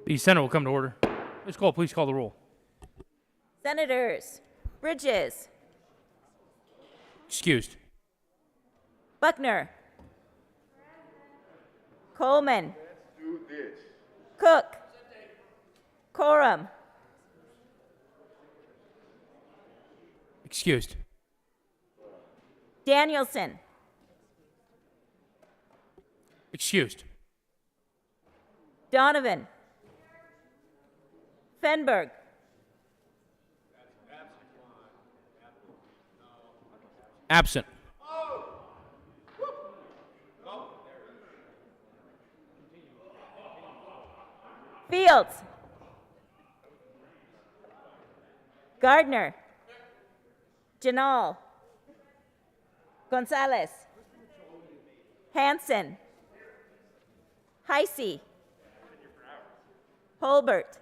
The Senate will come to order. Please call the roll. Senators Bridges, Excused. Buckner, Coleman, Cook, Coram, Excused. Danielson, Excused. Donovan, Fenberg, Absent. Fields, Gardner, Janal, Gonzalez, Hanson, Heisey, Holbert,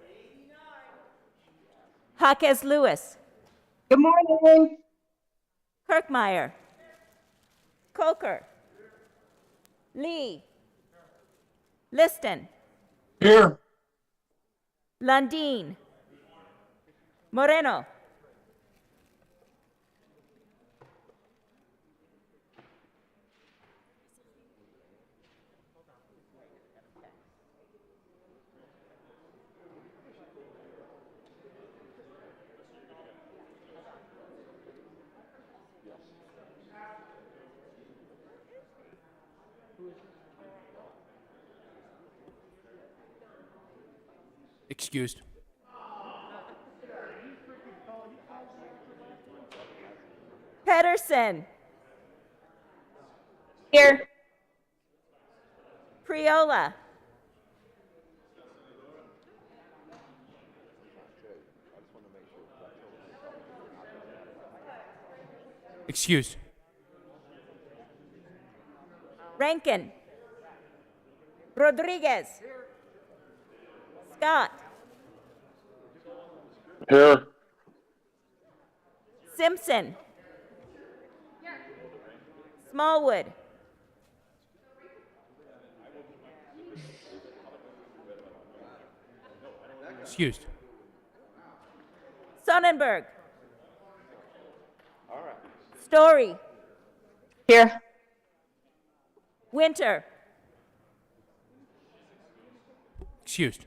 Jaquez Lewis, Good morning. Kirkmeyer, Coker, Lee, Liston, Here. Lundin, Moreno, Excused. Pedersen, Here. Priola, Excused. Rankin, Rodriguez, Scott, Here. Simpson, Smallwood, Excused. Sonnenberg, Story, Here. Winter, Excused.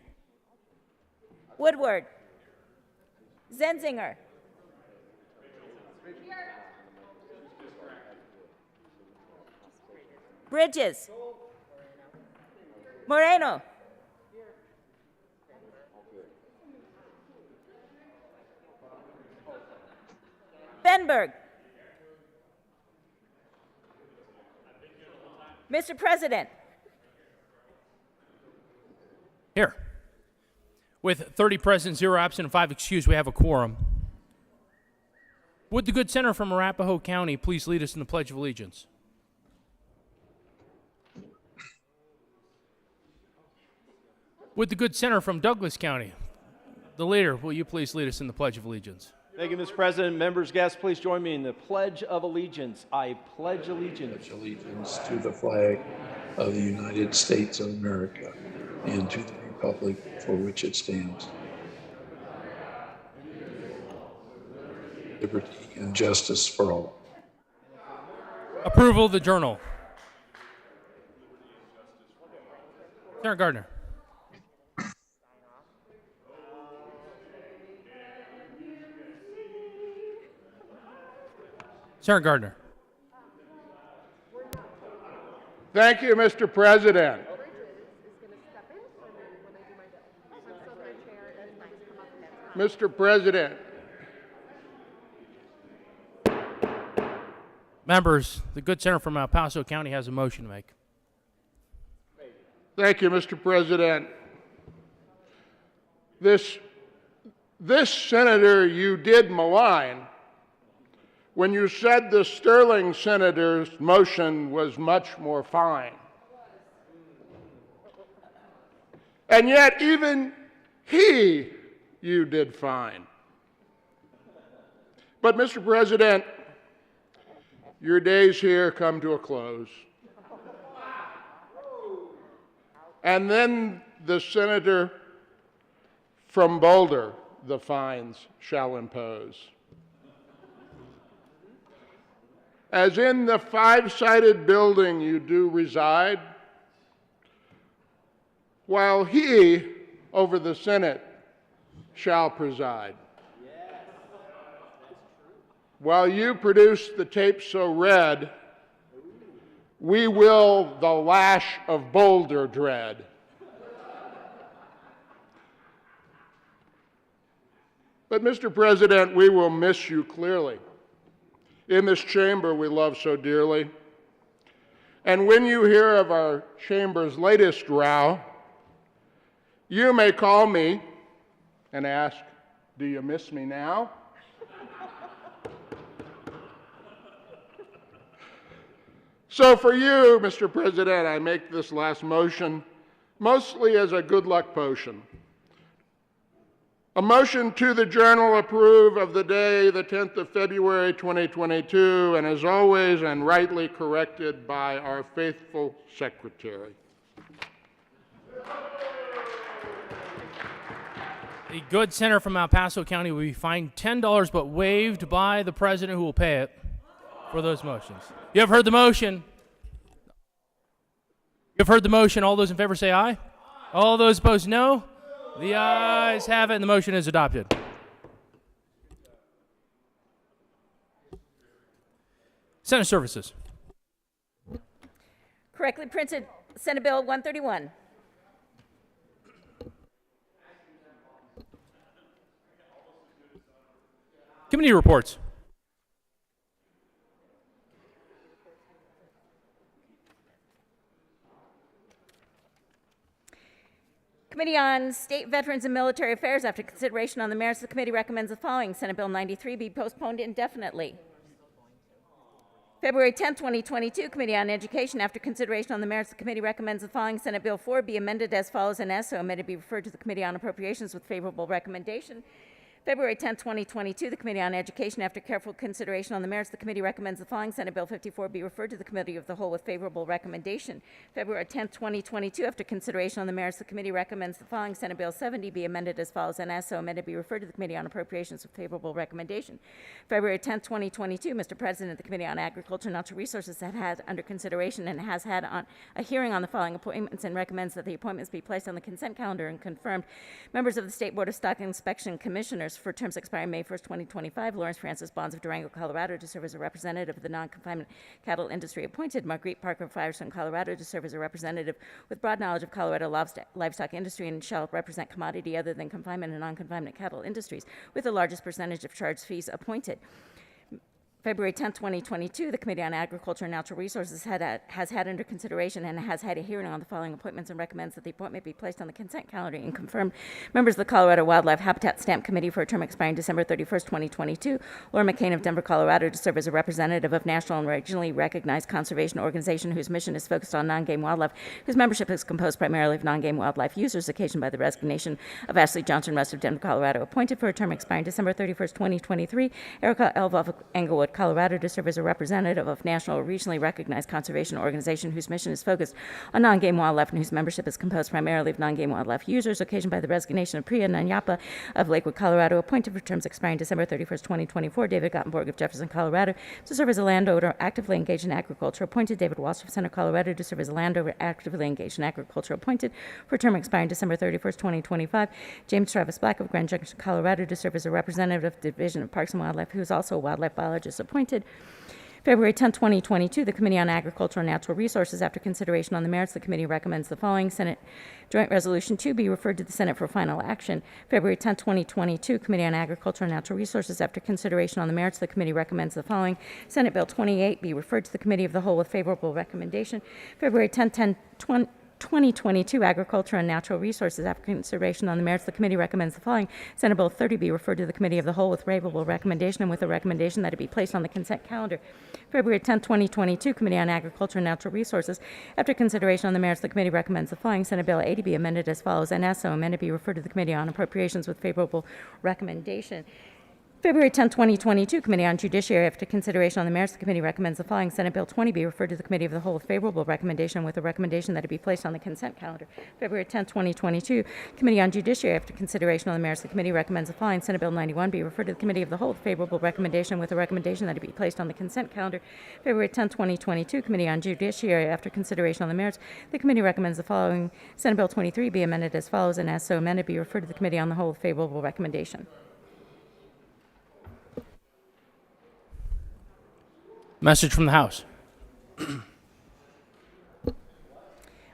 Woodward, Zenzinger, Bridges, Moreno, Fenberg, Mr. President, Here. With 30 present, 0 absent, and 5 excused, we have a quorum. Would the good senator from Arapahoe County please lead us in the Pledge of Allegiance? Would the good senator from Douglas County, the leader, will you please lead us in the Pledge of Allegiance? Thank you, Mr. President. Members, guests, please join me in the Pledge of Allegiance. I pledge allegiance pledge allegiance to the flag of the United States of America and to the republic for which it stands, liberty and justice for all. Approval of the journal. Senator Gardner. Senator Gardner. Thank you, Mr. President. Mr. President, Members, the good senator from El Paso County has a motion to make. thank you, Mr. President. This senator you did malign when you said the Sterling senator's motion was much more fine. And yet even you did fine. But Mr. President, your days here come to a close. And then the senator from Boulder the fines shall impose. As in the five-sided building you do reside, while he over the Senate shall preside. While you produce the tape so red, we will the lash of Boulder dread. But, Mr. President, we will miss you clearly in this chamber we love so dearly. And when you hear of our chamber's latest row, you may call me and ask, "Do you miss me now?" So for you, Mr. President, I make this last motion mostly as a good luck potion. A motion to the Journal approve of the day, the 10th of February, 2022, and as always, and rightly corrected by our faithful secretary. The good senator from El Paso County will be fined $10 but waived by the president who will pay it for those motions. You have heard the motion. You've heard the motion. All those in favor say aye. All those opposed, no. The ayes have it, and the motion is adopted. Senate Services. Correctly printed, Senate Bill 131. Committee reports. Committee on State, Veterans, and Military Affairs, after consideration on the merits, the committee recommends the following. Senate Bill 93 be postponed indefinitely. February 10, 2022, Committee on Education, after consideration on the merits, the committee recommends the following. Senate Bill 4 be amended as follows and as so amended be referred to the Committee on Appropriations with favorable recommendation. February 10, 2022, the Committee on Education, after careful consideration on the merits, the committee recommends the following. Senate Bill 54 be referred to the Committee of the Whole with favorable recommendation. February 10, 2022, after consideration on the merits, the committee recommends the following. Senate Bill 70 be amended as follows and as so amended be referred to the Committee on Appropriations with favorable recommendation. February 10, 2022, Mr. President, the Committee on Agriculture and Natural Resources had under consideration and has had on a hearing on the following appointments and recommends that the appointments be placed on the consent calendar and confirmed. Members of the State Board of Stock Inspection Commissioners for terms expiring May 1st, 2025, Lawrence Francis Bonds of Durango, Colorado, to serve as a representative of the non-confinement cattle industry appointed. Marguerite Parker of Firestone, Colorado, to serve as a representative with broad knowledge of Colorado livestock industry and shall represent commodity other than confinement and non-confinement cattle industries with the largest percentage of charged fees appointed. February 10, 2022, the Committee on Agriculture and Natural Resources has had under consideration and has had a hearing on the following appointments and recommends that the appointment be placed on the consent calendar and confirmed. Members of the Colorado Wildlife Habitat Stamp Committee for a term expiring December 31st, 2022. Laura McCain of Denver, Colorado, to serve as a representative of national and regionally recognized conservation organization whose mission is focused on non-game wildlife, whose membership is composed primarily of non-game wildlife users, occasioned by the resignation of Ashley Johnson Russ of Denver, Colorado, appointed for a term expiring December 31st, 2023. Erica Elva of Englewood, Colorado, to serve as a representative of national or regionally recognized conservation organization whose mission is focused on non-game wildlife and whose membership is composed primarily of non-game wildlife users, occasioned by the resignation of Priya Nanyapa of Lakewood, Colorado, appointed for terms expiring December 31st, 2024. David Gottenborg of Jefferson, Colorado, to serve as a landowner actively engaged in agriculture, appointed. David Walsh of Center, Colorado, to serve as a landowner actively engaged in agriculture, appointed for a term expiring December 31st, 2025. James Travis Black of Grand Junction, Colorado, to serve as a representative of the Division of Parks and Wildlife, who is also a wildlife biologist, appointed. February 10, 2022, the Committee on Agriculture and Natural Resources, after consideration on the merits, the committee recommends the following. Senate Joint Resolution 2 be referred to the Senate for final action. February 10, 2022, Committee on Agriculture and Natural Resources, after consideration on the merits, the committee recommends the following. Senate Bill 28 be referred to the Committee of the Whole with favorable recommendation. February 10, 2022, Agriculture and Natural Resources, after consideration on the merits, the committee recommends the following. Senate Bill 30 be referred to the Committee of the Whole with favorable recommendation and with a recommendation that it be placed on the consent calendar. February 10, 2022, Committee on Agriculture and Natural Resources, after consideration on the merits, the committee recommends the following. Senate Bill 80 be amended as follows, and as so amended be referred to the Committee on Appropriations with favorable recommendation. February 10, 2022, Committee on Judiciary, after consideration on the merits, the committee recommends the following: Senate Bill 20 be referred to the Committee of the Whole with favorable recommendation, with a recommendation that it be placed on the consent calendar. February 10, 2022, Committee on Judiciary, after consideration on the merits, the committee recommends the following: Senate Bill 91 be referred to the Committee of the Whole with favorable recommendation, with a recommendation that it be placed on the consent calendar. February 10, 2022, Committee on Judiciary, after consideration on the merits, the committee recommends the following: Senate Bill 23 be amended as follows, and as so amended, be referred to the Committee on the Whole with favorable recommendation. Message from the House.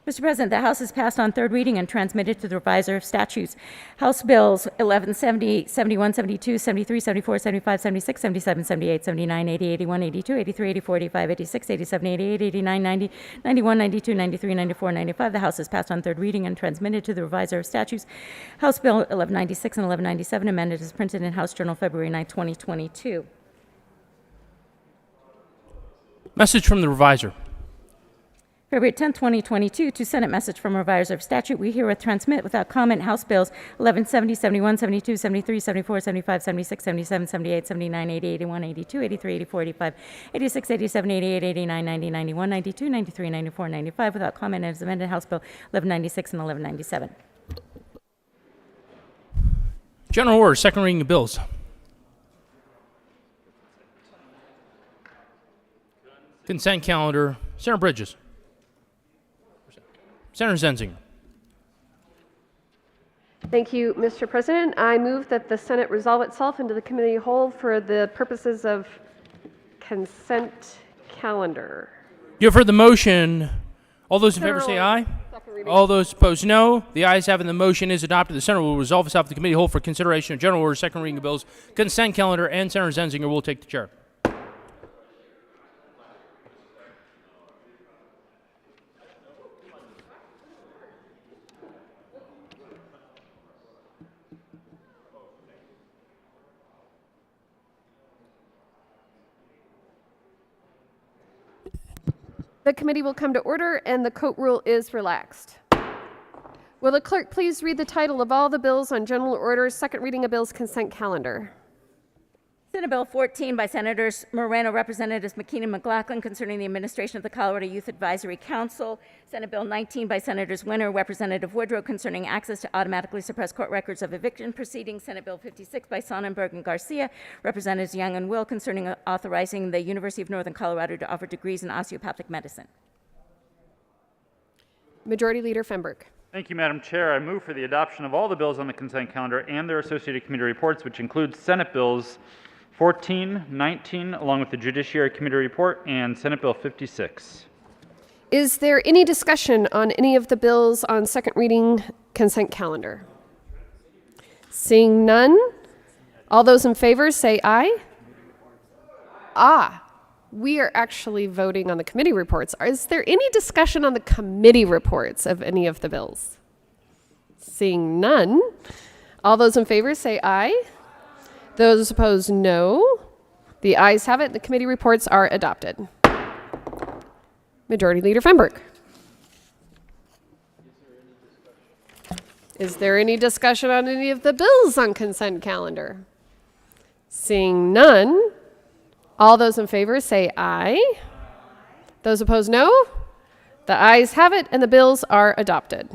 Mr. President, the House has passed on third reading and transmitted to the Reviser of Statutes House Bills 1170, 71, 72, 73, 74, 75, 76, 77, 78, 79, 80, 81, 82, 83, 84, 85, 86, 87, 88, 89, 90, 91, 92, 93, 94, 95. The House has passed on third reading and transmitted to the Reviser of Statutes House Bill 1196 and 1197, amended as printed in House Journal February 9, 2022. Message from the Reviser. February 10, 2022, to Senate message from Reviser of Statute, we herewith transmit without comment House Bills 1170, 71, 72, 73, 74, 75, 76, 77, 78, 79, 80, 81, 82, 83, 84, 85, 86, 87, 88, 89, 90, 91, 92, 93, 94, 95, without comment as amended House Bill 1196 and 1197. General order, second reading of bills. Consent calendar. Senator Bridges. Senator Zenzinger. Thank you, Mr. President. I move that the Senate resolve itself into the committee of the whole for the purposes of consent calendar. You have heard the motion. All those in favor say aye. All those opposed, no. The ayes have it. The motion is adopted. The Senate will resolve itself to the committee of the whole for consideration of general order, second reading of bills, consent calendar, and Senator Zenzinger will take the chair. The committee will come to order and the court rule is relaxed. Will the clerk please read the title of all the bills on general order, second reading of bills, consent calendar? Senate Bill 14 by Senators Moreno, Representatives McKean and McLaughlin, concerning the administration of the Colorado Youth Advisory Council. Senate Bill 19 by Senators Winter, Representative Woodrow, concerning access to automatically suppress court records of eviction proceedings. Senate Bill 56 by Sonnenberg and Garcia, Representatives Young and Will, concerning authorizing the University of Northern Colorado to offer degrees in osteopathic medicine. Majority Leader Fenberg. Thank you, Madam Chair. I move for the adoption of all the bills on the consent calendar and their associated committee reports, which includes Senate Bills 14, 19, along with the Judiciary Committee report, and Senate Bill 56. Is there any discussion on any of the bills on second reading consent calendar? Seeing none, all those in favor say aye. We are actually voting on the committee reports. Is there any discussion on the committee reports of any of the bills? Seeing none, all those in favor say aye. Those opposed, no. The ayes have it. The committee reports are adopted. Majority Leader Fenberg. Is there any discussion on any of the bills on consent calendar? Seeing none, all those in favor say aye. Those opposed, no. The ayes have it, and the bills are adopted.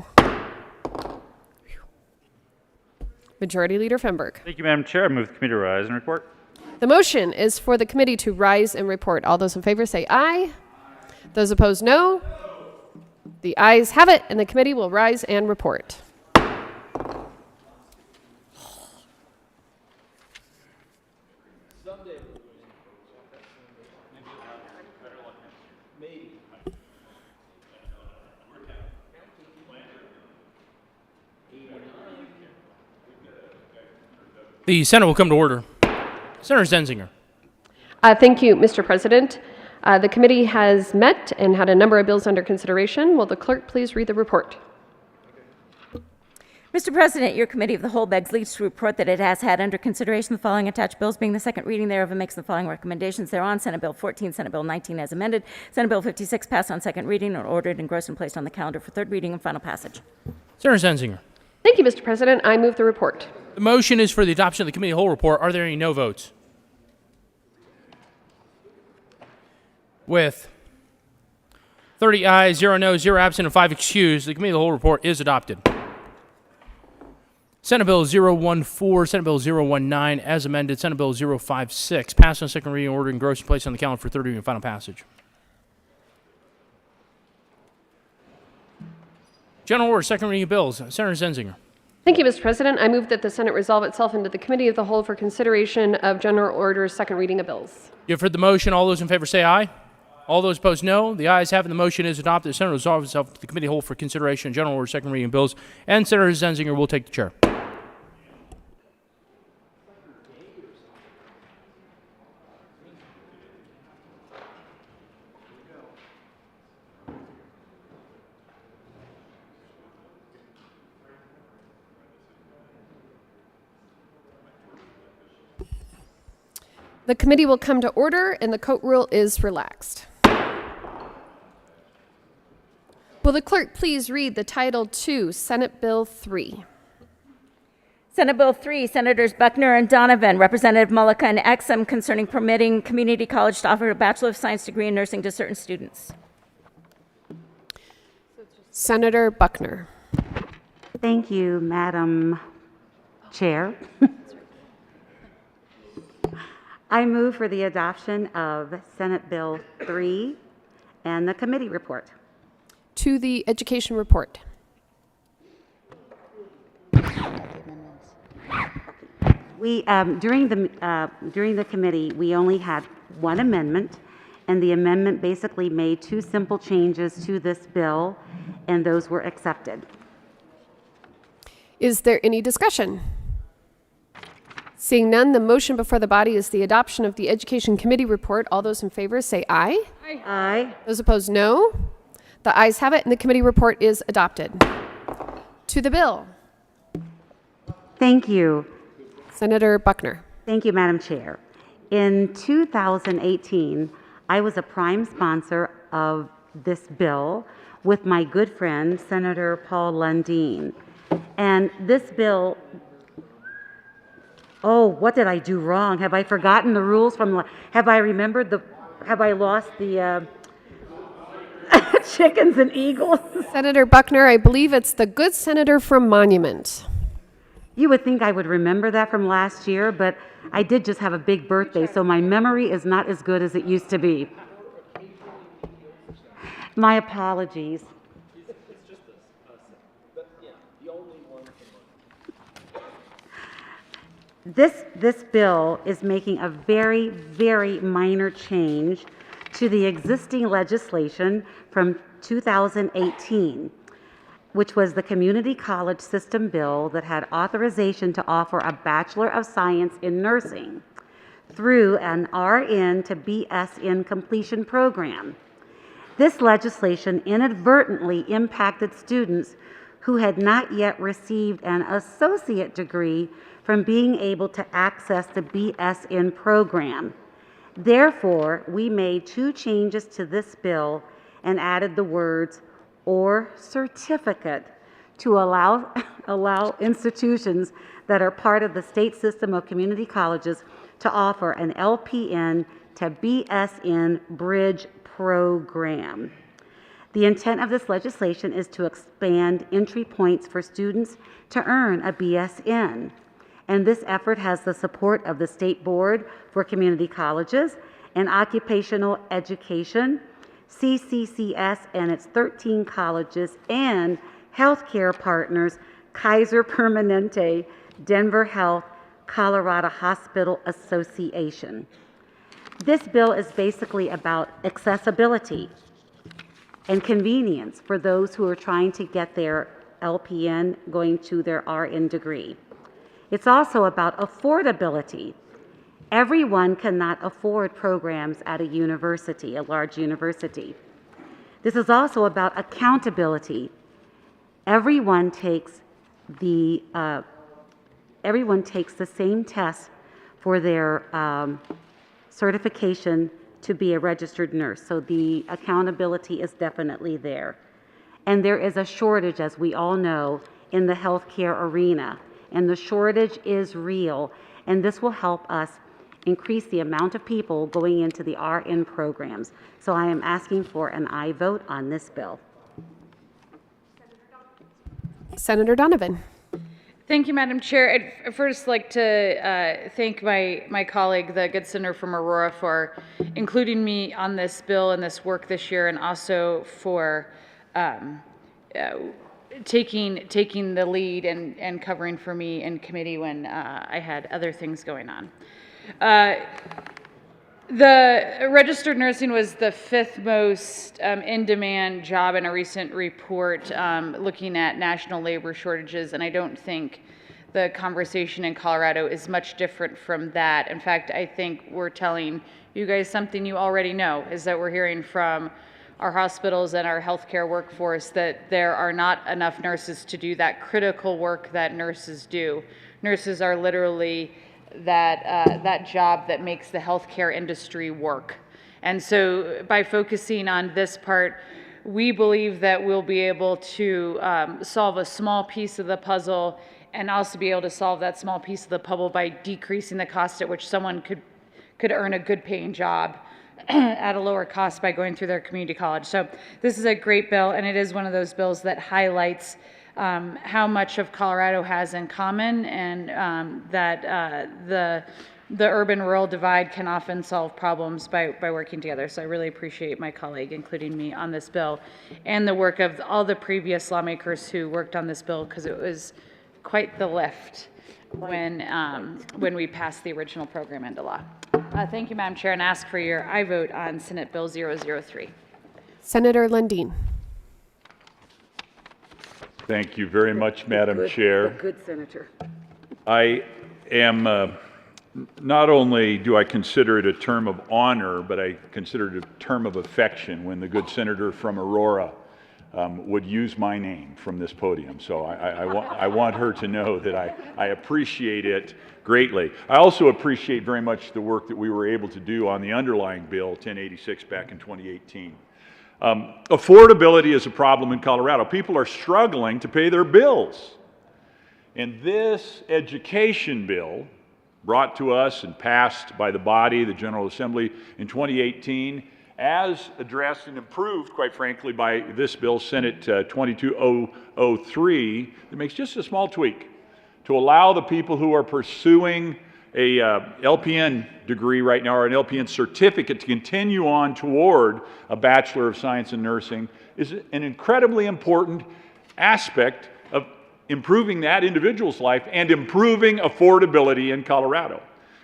Majority Leader Fenberg. Thank you, Madam Chair. I move the committee to rise and report. The motion is for the committee to rise and report. All those in favor say aye. Those opposed, no. The ayes have it, and the committee will rise and report. The Senate will come to order. Senator Zenzinger. Thank you, Mr. President. The committee has met and had a number of bills under consideration. Will the clerk please read the report? Mr. President, your committee of the whole begs leave to report that it has had under consideration the following attached bills, being the second reading thereof, and makes the following recommendations thereon. Senate Bill 14, Senate Bill 19 as amended. Senate Bill 56 passed on second reading and ordered, engrossed, and placed on the calendar for third reading and final passage. Senator Zenzinger. Thank you, Mr. President. I move the report. The motion is for the adoption of the committee of the whole report. Are there any no votes? With 30 ayes, 0 noes, 0 absent, and 5 excused, the committee of the whole report is adopted. Senate Bill 014, Senate Bill 019, as amended, Senate Bill 056, passed on second reading, ordered engrossed and placed on the calendar for third reading and final passage. General order, second reading of bills. Senator Zenzinger. Thank you, Mr. President. I move that the Senate resolve itself into the Committee of the Whole for consideration of general orders, second reading of bills. You have heard the motion. All those in favor say aye. All those opposed, no. The ayes have it. The motion is adopted. The Senate resolves itself to the Committee of the Whole for consideration of general order, second reading of bills. And Senator Zenzinger will take the chair. The committee will come to order and the court rule is relaxed. Will the clerk please read the title to Senate Bill 3? Senate Bill 3, Senators Buckner and Donovan, Representative Mullica and Exum, concerning permitting community college to offer a Bachelor of Science degree in nursing to certain students. Senator Buckner. Thank you, Madam Chair. I move for the adoption of Senate Bill 3 and the committee report. To the education report. We, during the committee, we only had one amendment, and the amendment basically made two simple changes to this bill, and those were accepted. Is there any discussion? Seeing none, the motion before the body is the adoption of the Education Committee report. All those in favor say aye. Aye. Those opposed, no. The ayes have it, and the committee report is adopted. To the bill. Thank you. Senator Buckner. Thank you, Madam Chair. In 2018, I was a prime sponsor of this bill with my good friend, Senator Paul Lundeen. And this bill, oh, what did I do wrong? Have I forgotten the rules from, have I lost the chickens and eagles? Senator Buckner, I believe it's the good senator from Monument. You would think I would remember that from last year, but I did just have a big birthday, so my memory is not as good as it used to be. My apologies. This bill is making a very, very minor change to the existing legislation from 2018, which was the Community College System Bill that had authorization to offer a Bachelor of Science in Nursing through an RN to BSN completion program. This legislation inadvertently impacted students who had not yet received an associate degree from being able to access the BSN program. Therefore, we made two changes to this bill and added the words "or certificate" to allow institutions that are part of the state system of community colleges to offer an LPN to BSN bridge program. The intent of this legislation is to expand entry points for students to earn a BSN. And this effort has the support of the State Board for Community Colleges and Occupational Education, CCCS and its 13 colleges, and healthcare partners, Kaiser Permanente, Denver Health, Colorado Hospital Association. This bill is basically about accessibility and convenience for those who are trying to get their LPN going to their RN degree. It's also about affordability. Everyone cannot afford programs at a university, a large university. This is also about accountability. Everyone takes the same test for their certification to be a registered nurse. So the accountability is definitely there. And there is a shortage, as we all know, in the healthcare arena. and the shortage is real. And this will help us increase the amount of people going into the RN programs. So I am asking for an aye vote on this bill. Senator Donovan. Thank you, Madam Chair. I'd first like to thank my colleague, the good senator from Aurora, for including me on this bill and this work this year, and also for taking the lead and covering for me in committee when I had other things going on. The registered nursing was the 5th most in-demand job in a recent report looking at national labor shortages, and I don't think the conversation in Colorado is much different from that. In fact, I think we're telling you guys something you already know, is that we're hearing from our hospitals and our healthcare workforce that there are not enough nurses to do that critical work that nurses do. Nurses are literally that job that makes the healthcare industry work. And so by focusing on this part, we believe that we'll be able to solve a small piece of the puzzle, and also be able to solve that small piece of the puzzle by decreasing the cost at which someone could earn a good paying job at a lower cost by going through their community college. So this is a great bill, and it is one of those bills that highlights how much of Colorado has in common, and that the urban-rural divide can often solve problems by working together. So I really appreciate my colleague including me on this bill, and the work of all the previous lawmakers who worked on this bill, because it was quite the lift when we passed the original program into law. Thank you, Madam Chair, and ask for your aye vote on Senate Bill 003. Senator Lundin. Thank you very much, Madam Chair. A good senator. I am, not only do I consider it a term of honor, but I consider it a term of affection when the good senator from Aurora would use my name from this podium. So I want her to know that I appreciate it greatly. I also appreciate very much the work that we were able to do on the underlying bill 1086 back in 2018. Affordability is a problem in Colorado. People are struggling to pay their bills. And this education bill, brought to us and passed by the body, the General Assembly, in 2018, as addressed and improved, quite frankly, by this bill, Senate 22003, that makes just a small tweak to allow the people who are pursuing a LPN degree right now, or an LPN certificate, to continue on toward a Bachelor of Science in Nursing, is an incredibly important aspect of improving that individual's life and improving affordability in Colorado.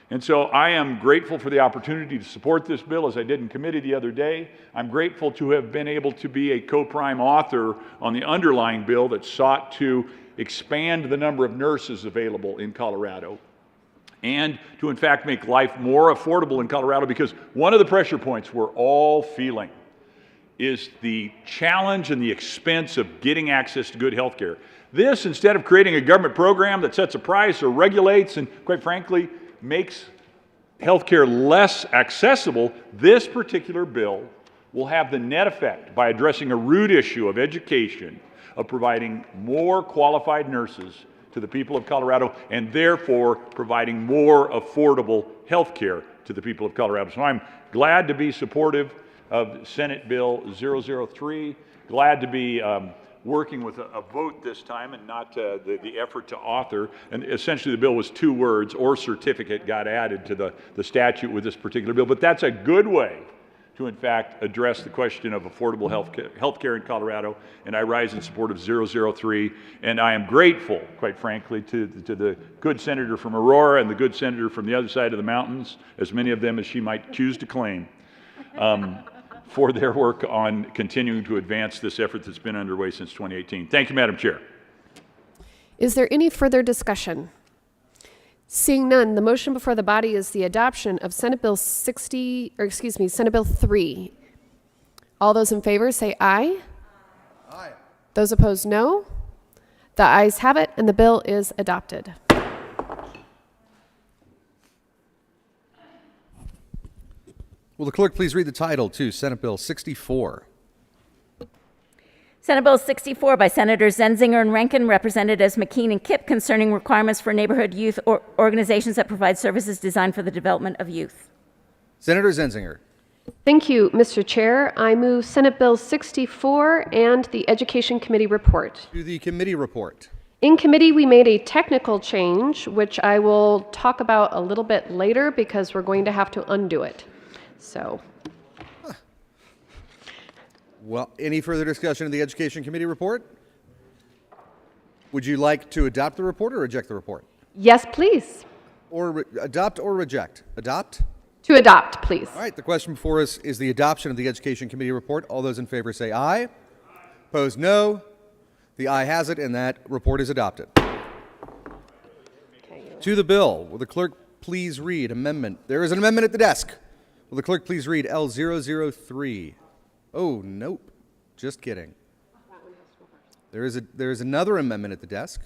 And so I am grateful for the opportunity to support this bill, as I did in committee the other day. I'm grateful to have been able to be a co-prime author on the underlying bill that sought to expand the number of nurses available in Colorado, and to in fact make life more affordable in Colorado, because one of the pressure points we're all feeling is the challenge and the expense of getting access to good health care. This, instead of creating a government program that sets a price or regulates and, quite frankly, makes health care less accessible, this particular bill will have the net effect, by addressing a root issue of education, of providing more qualified nurses to the people of Colorado, and therefore providing more affordable health care to the people of Colorado. So I'm glad to be supportive of Senate Bill 003, glad to be working with a vote this time, and not the effort to author. And essentially the bill was 2 words, or certificate, got added to the statute with this particular bill. But that's a good way to in fact address the question of affordable health care in Colorado, and I rise in support of 003, and I am grateful, quite frankly, to the good senator from Aurora and the good senator from the other side of the mountains, as many of them as she might choose to claim, for their work on continuing to advance this effort that's been underway since 2018. Thank you, Madam Chair. Is there any further discussion? Seeing none, the motion before the body is the adoption of Senate Bill 3. All those in favor say aye. Aye. Those opposed, no. The ayes have it, and the bill is adopted. Will the clerk please read the title to Senate Bill 64? Senate Bill 64 by Senators Zenzinger and Rankin, represented as McKean and Kipp, concerning requirements for neighborhood youth organizations that provide services designed for the development of youth. Senator Zenzinger. Thank you, Mr. Chair. I move Senate Bill 64 and the Education Committee report. To the committee report. In committee, we made a technical change, which I will talk about a little bit later because we're going to have to undo it. So. Well, any further discussion of the Education Committee report? Would you like to adopt the report or reject the report? Yes, please. Or adopt or reject? Adopt? To adopt, please. All right, the question before us is the adoption of the Education Committee report. All those in favor say aye. Opposed, no. The aye has it, and that report is adopted. To the bill, will the clerk please read amendment? There is an amendment at the desk. Will the clerk please read L003? Oh, nope. Just kidding. There is another amendment at the desk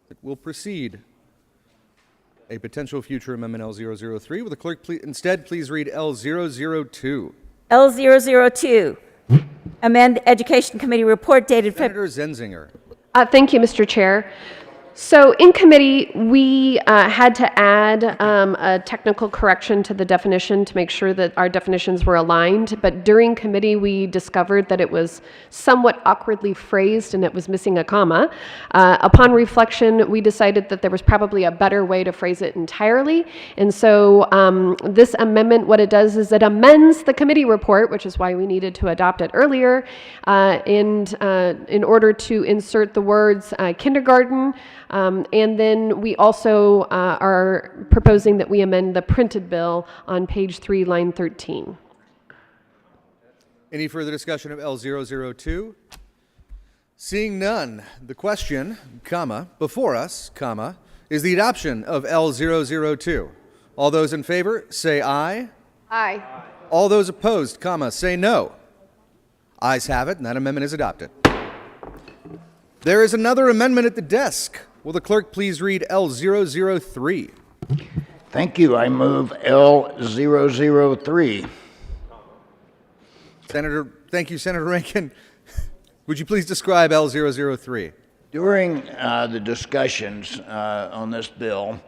that will precede a potential future amendment L003. Will the clerk instead please read L002? L002, amend the Education Committee report dated Senator Zenzinger. Thank you, Mr. Chair. So in committee, we had to add a technical correction to the definition to make sure that our definitions were aligned. But during committee, we discovered that it was somewhat awkwardly phrased and it was missing a comma. Upon reflection, we decided that there was probably a better way to phrase it entirely. And so this amendment, what it does is it amends the committee report, which is why we needed to adopt it earlier, and in order to insert the words kindergarten. And then we also are proposing that we amend the printed bill on page 3, line 13. Any further discussion of L002? Seeing none, the question, comma, before us, comma, is the adoption of L002. All those in favor, say aye. Aye. All those opposed, comma, say no. Ayes have it, and that amendment is adopted. There is another amendment at the desk. Will the clerk please read L003? Thank you. I move L003. Thank you, Senator Rankin. Would you please describe L003? During the discussions on this bill,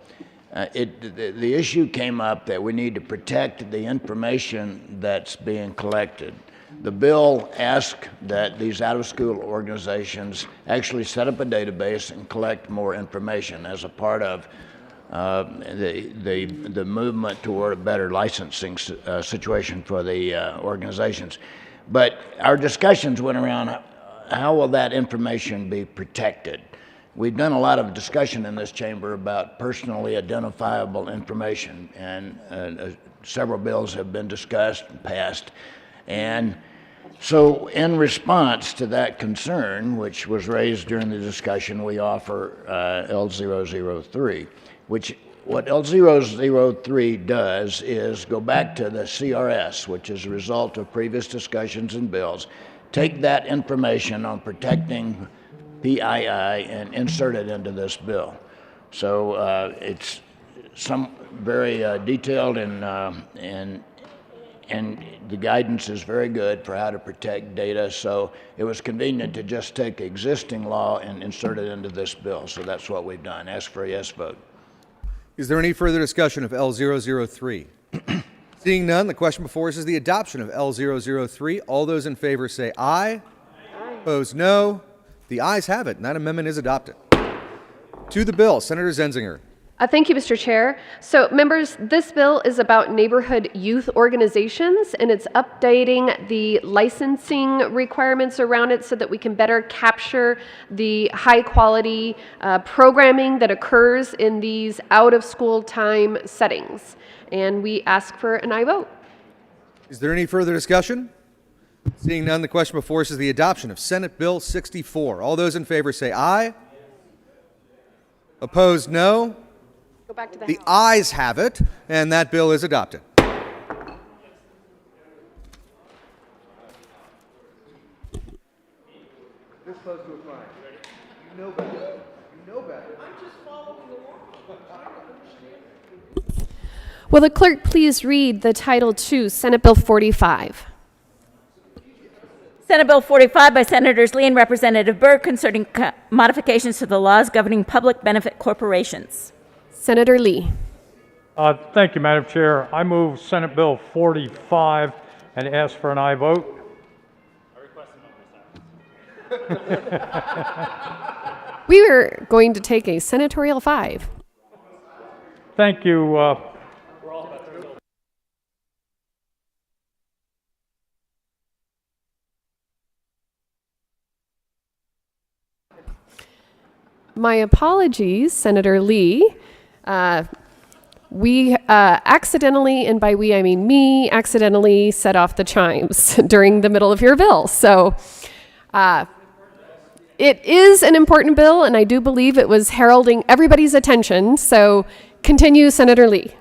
the issue came up that we need to protect the information that's being collected. The bill asks that these out-of-school organizations actually set up a database and collect more information as a part of the movement toward a better licensing situation for the organizations. But our discussions went around, how will that information be protected? We've done a lot of discussion in this chamber about personally identifiable information, and several bills have been discussed and passed. And so in response to that concern, which was raised during the discussion, we offer L003, which what L003 does is go back to the CRS, which is a result of previous discussions and bills, take that information on protecting PII and insert it into this bill. So it's some very detailed and the guidance is very good for how to protect data, so it was convenient to just take existing law and insert it into this bill. So that's what we've done. Ask for a yes vote. Is there any further discussion of L003? Seeing none, the question before us is the adoption of L003. All those in favor say aye. Aye. Opposed, no. The ayes have it, and that amendment is adopted. To the bill, Senator Zenzinger. Thank you, Mr. Chair. So, members, this bill is about neighborhood youth organizations, and it's updating the licensing requirements around it so that we can better capture the high-quality programming that occurs in these out-of-school time settings. And we ask for an aye vote. Is there any further discussion? Seeing none, the question before us is the adoption of Senate Bill 64. All those in favor say aye. Opposed, no. Go back to the ayes have it, and that bill is adopted. This close to a crime. You know better. You know better. I'm just following the law. Will the clerk please read the Title II, Senate Bill 45? Senate Bill 45 by Senators Lee and Representative Byrd concerning modifications to the laws governing public benefit corporations. Senator Lee. Thank you, Madam Chair. I move Senate Bill 45 and ask for an aye vote. We were going to take a senatorial 5. Thank you. My apologies, Senator Lee. We accidentally, and by we I mean me, accidentally set off the chimes during the middle of your bill. So it is an important bill, and I do believe it was heralding everybody's attention. So continue, Senator Lee.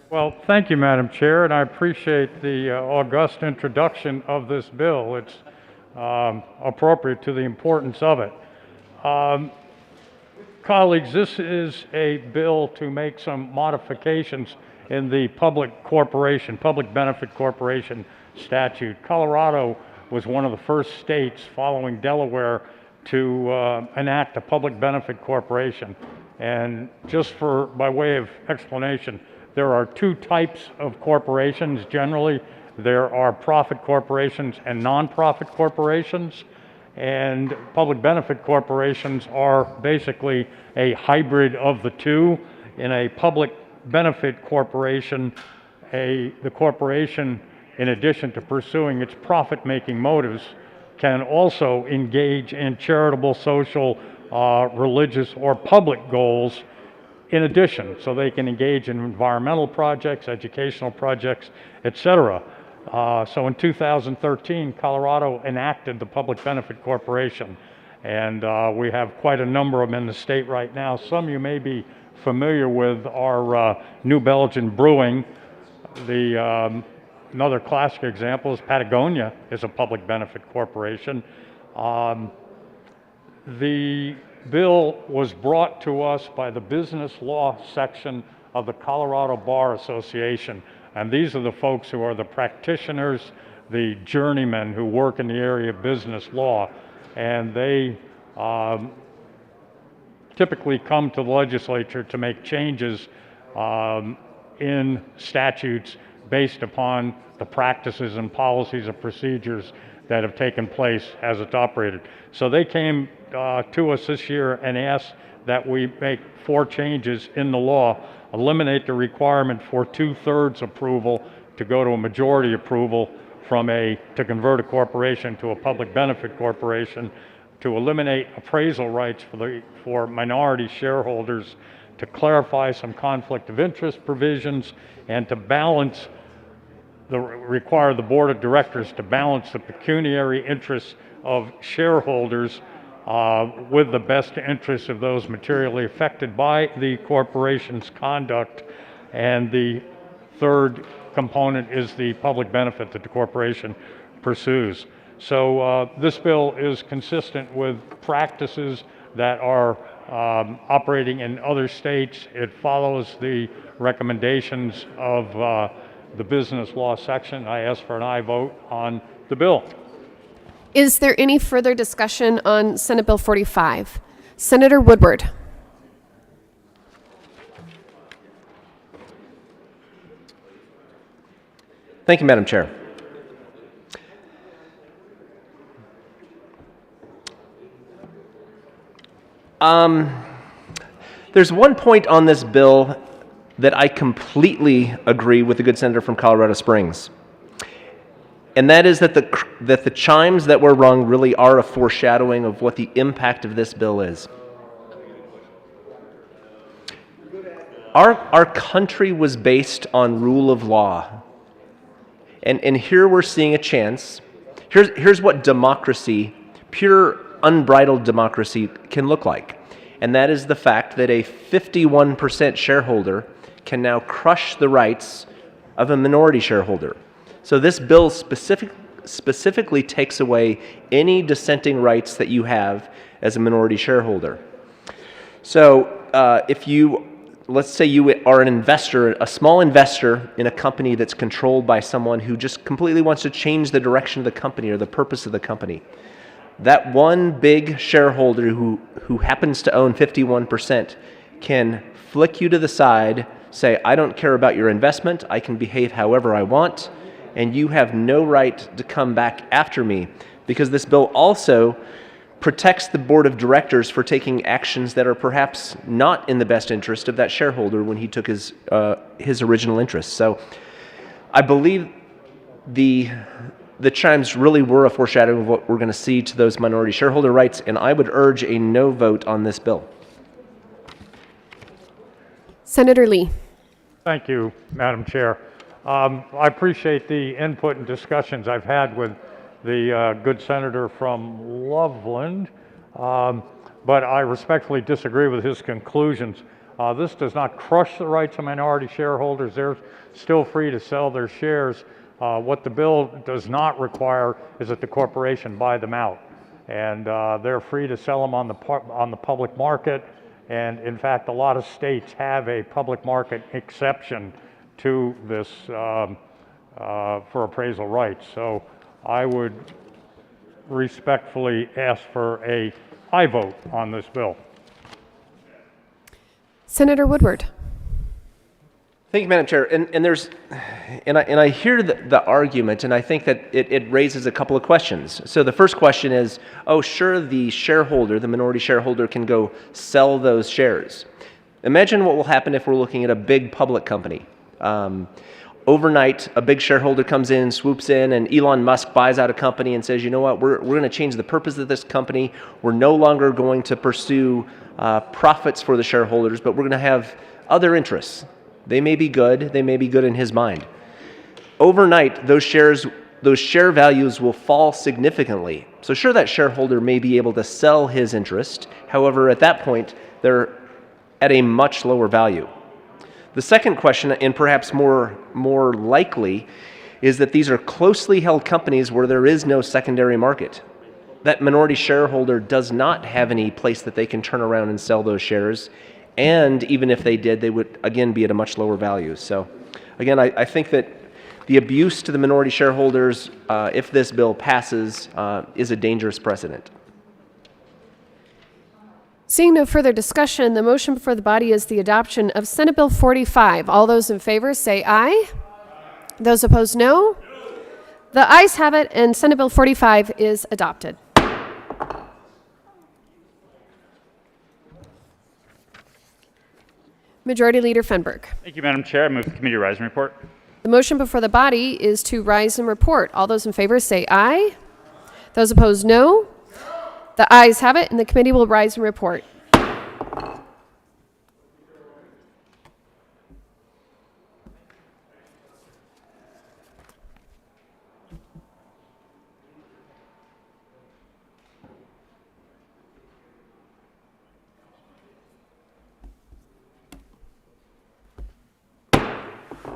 Well, thank you, Madam Chair, and I appreciate the august introduction of this bill. It's appropriate to the importance of it. Colleagues, this is a bill to make some modifications in the public benefit corporation statute. Colorado was one of the first states following Delaware to enact a public benefit corporation. And just by way of explanation, there are two types of corporations generally. There are profit corporations and nonprofit corporations. And public benefit corporations are basically a hybrid of the two. In a public benefit corporation, the corporation, in addition to pursuing its profit-making motives, can also engage in charitable, social, religious, or public goals in addition. So they can engage in environmental projects, educational projects, etc. So in 2013, Colorado enacted the Public Benefit Corporation, and we have quite a number of them in the state right now. Some you may be familiar with are New Belgium Brewing. Another classic example is Patagonia is a public benefit corporation. The bill was brought to us by the business law section of the Colorado Bar Association. And these are the folks who are the practitioners, the journeymen who work in the area of business law. And they typically come to the legislature to make changes in statutes based upon the practices and policies and procedures that have taken place as it's operated. So they came to us this year and asked that we make 4 changes in the law: eliminate the requirement for 2/3 approval to go to a majority approval to convert a corporation to a public benefit corporation, to eliminate appraisal rights for minority shareholders, to clarify some conflict of interest provisions, and to require the board of directors to balance the pecuniary interests of shareholders with the best interests of those materially affected by the corporation's conduct. And the third component is the public benefit that the corporation pursues. So this bill is consistent with practices that are operating in other states. It follows the recommendations of the business law section. I ask for an aye vote on the bill. Is there any further discussion on Senate Bill 45? Senator Woodward. Thank you, Madam Chair. There's one point on this bill that I completely agree with the good senator from Colorado Springs. And that is that the chimes that were rung really are a foreshadowing of what the impact of this bill is. Our country was based on rule of law. And here we're seeing a chance. Here's what democracy, pure unbridled democracy, can look like. And that is the fact that a 51% shareholder can now crush the rights of a minority shareholder. So this bill specifically takes away any dissenting rights that you have as a minority shareholder. So if you let's say you are an investor, a small investor in a company that's controlled by someone who just completely wants to change the direction of the company or the purpose of the company. That one big shareholder who happens to own 51% can flick you to the side, say, I don't care about your investment, I can behave however I want, and you have no right to come back after me, because this bill also protects the board of directors for taking actions that are perhaps not in the best interest of that shareholder when he took his original interest. So I believe the chimes really were a foreshadowing of what we're going to see to those minority shareholder rights, and I would urge a no vote on this bill. Senator Lee. Thank you, Madam Chair. I appreciate the input and discussions I've had with the good senator from Loveland, but I respectfully disagree with his conclusions. This does not crush the rights of minority shareholders. They're still free to sell their shares. What the bill does not require is that the corporation buy them out, and they're free to sell them on the public market. And in fact, a lot of states have a public market exception to this for appraisal rights. So I would respectfully ask for a aye vote on this bill. Senator Woodward. Thank you, Madam Chair. And I hear the argument, and I think that it raises a couple of questions. So the first question is, oh, sure, the shareholder, the minority shareholder, can go sell those shares. Imagine what will happen if we're looking at a big public company. Overnight, a big shareholder comes in, swoops in, and Elon Musk buys out a company and says, you know what, we're going to change the purpose of this company. We're no longer going to pursue profits for the shareholders, but we're going to have other interests. They may be good. They may be good in his mind. Overnight, those share values will fall significantly. So sure, that shareholder may be able to sell his interest. However, at that point, they're at a much lower value. The second question, and perhaps more likely, is that these are closely held companies where there is no secondary market. That minority shareholder does not have any place that they can turn around and sell those shares. And even if they did, they would, again, be at a much lower value. So, again, I think that the abuse to the minority shareholders, if this bill passes, is a dangerous precedent. Seeing no further discussion, the motion before the body is the adoption of Senate Bill 45. All those in favor say aye. Those opposed, no. The ayes have it, and Senate Bill 45 is adopted. Majority Leader Fenberg. Thank you, Madam Chair. I move the committee rise and report. The motion before the body is to rise and report. All those in favor say aye. Those opposed, no. The ayes have it, and the committee will rise and report.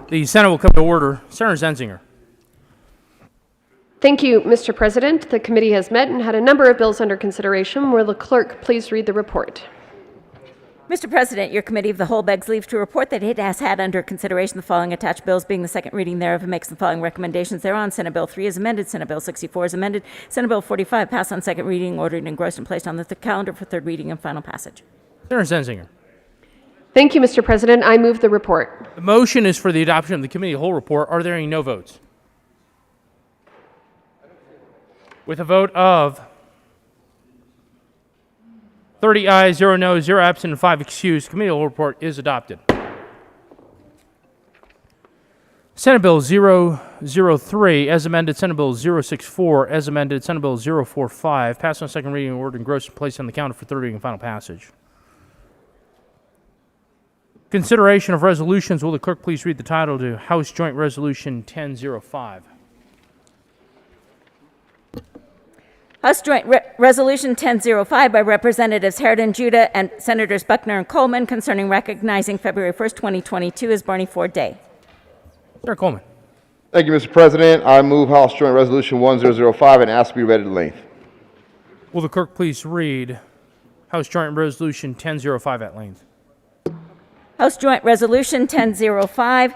The Senate will come to order. Senator Zenzinger. Thank you, Mr. President. The committee has met and had a number of bills under consideration. Will the clerk please read the report? Mr. President, your committee of the whole begs leave to report that it has had under consideration the following attached bills, being the second reading thereof, and makes the following recommendations thereon. Senate Bill 3 is amended. Senate Bill 64 is amended. Senate Bill 45 passed on second reading, ordered, engrossed, and placed on the calendar for third reading and final passage. Senator Zenzinger. Thank you, Mr. President. I move the report. The motion is for the adoption of the committee of the whole report. Are there any no votes? With a vote of 30 ayes, 0 noes, 0 absent, and 5 excused, committee of the whole report is adopted. Senate Bill 003 as amended, Senate Bill 064 as amended, Senate Bill 045 passed on second reading, ordered, engrossed, and placed on the calendar for third reading and final passage. Consideration of resolutions. Will the clerk please read the title to House Joint Resolution 1005? House Joint Resolution 1005 by Representatives Harridan, Judah, and Senators Buckner and Coleman concerning recognizing February 1st, 2022 as Barney Ford Day. Senator Coleman. Thank you, Mr. President. I move House Joint Resolution 1005 and ask to be read at length. Will the clerk please read House Joint Resolution 1005 at length? House Joint Resolution 1005,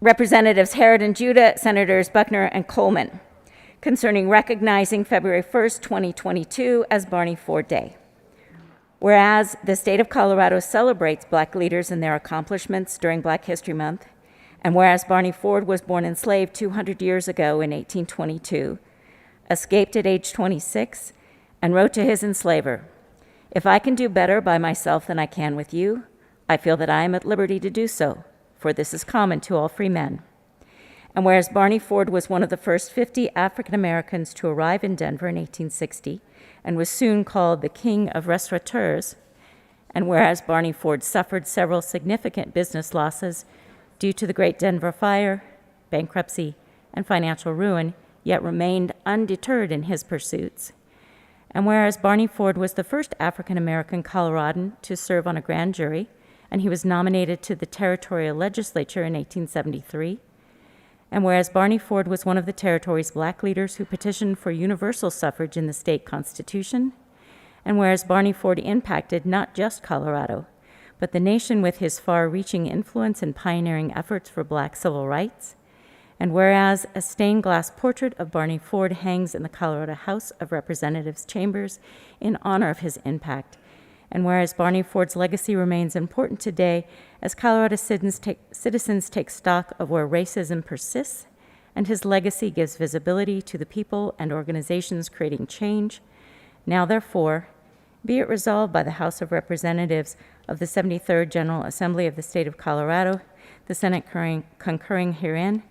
Representatives Harrod and Judah, Senators Buckner and Coleman, concerning recognizing February 1st, 2022 as Barney Ford Day. Whereas the state of Colorado celebrates Black leaders and their accomplishments during Black History Month, and whereas Barney Ford was born enslaved 200 years ago in 1822, escaped at age 26, and wrote to his enslaver, "If I can do better by myself than I can with you, I feel that I am at liberty to do so, for this is common to all free men." And whereas Barney Ford was one of the first 50 African Americans to arrive in Denver in 1860 and was soon called the King of Restaurateurs, and whereas Barney Ford suffered several significant business losses due to the Great Denver Fire, bankruptcy, and financial ruin, yet remained undeterred in his pursuits. And whereas Barney Ford was the first African American Coloradan to serve on a grand jury, and he was nominated to the territorial legislature in 1873, and whereas Barney Ford was one of the territory's Black leaders who petitioned for universal suffrage in the state constitution, and whereas Barney Ford impacted not just Colorado, but the nation with his far-reaching influence and pioneering efforts for Black civil rights, and whereas a stained glass portrait of Barney Ford hangs in the Colorado House of Representatives chambers in honor of his impact, and whereas Barney Ford's legacy remains important today as Colorado citizens take stock of where racism persists, and his legacy gives visibility to the people and organizations creating change, now therefore, be it resolved by the House of Representatives of the 73rd General Assembly of the State of Colorado, the Senate concurring herein,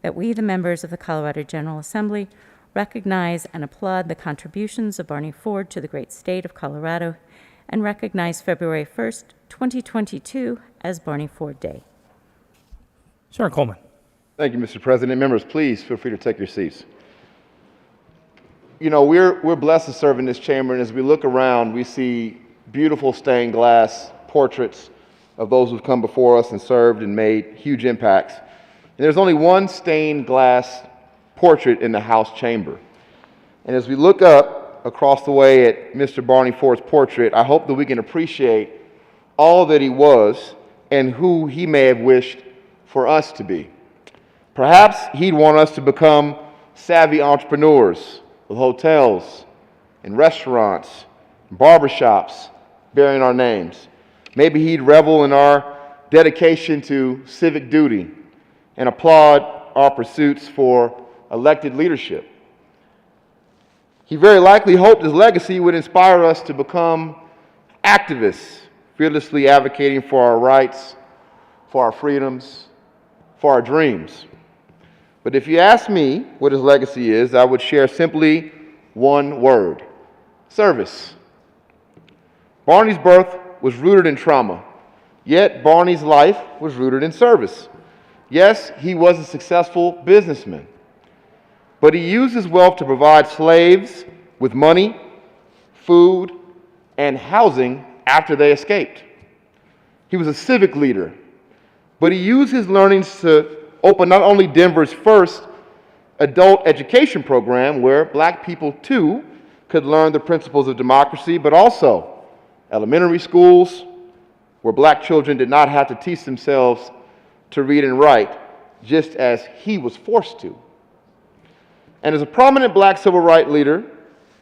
that we, the members of the Colorado General Assembly, recognize and applaud the contributions of Barney Ford to the great state of Colorado, and recognize February 1st, 2022 as Barney Ford Day. Senator Coleman. Thank you, Mr. President. Members, please feel free to take your seats. You know, we're blessed to serve in this chamber, and as we look around, we see beautiful stained glass portraits of those who've come before us and served and made huge impacts. And there's only one stained glass portrait in the House chamber. And as we look up across the way at Mr. Barney Ford's portrait, I hope that we can appreciate all that he was and who he may have wished for us to be. Perhaps he'd want us to become savvy entrepreneurs with hotels and restaurants and barbershops bearing our names. Maybe he'd revel in our dedication to civic duty and applaud our pursuits for elected leadership. He very likely hoped his legacy would inspire us to become activists, fearlessly advocating for our rights, for our freedoms, for our dreams. But if you ask me what his legacy is, I would share simply one word: service. Barney's birth was rooted in trauma, yet Barney's life was rooted in service. Yes, he was a successful businessman, but he used his wealth to provide slaves with money, food, and housing after they escaped. He was a civic leader, but he used his learnings to open not only Denver's first adult education program, where Black people too could learn the principles of democracy, but also elementary schools where Black children did not have to teach themselves to read and write, just as he was forced to. And as a prominent Black civil rights leader,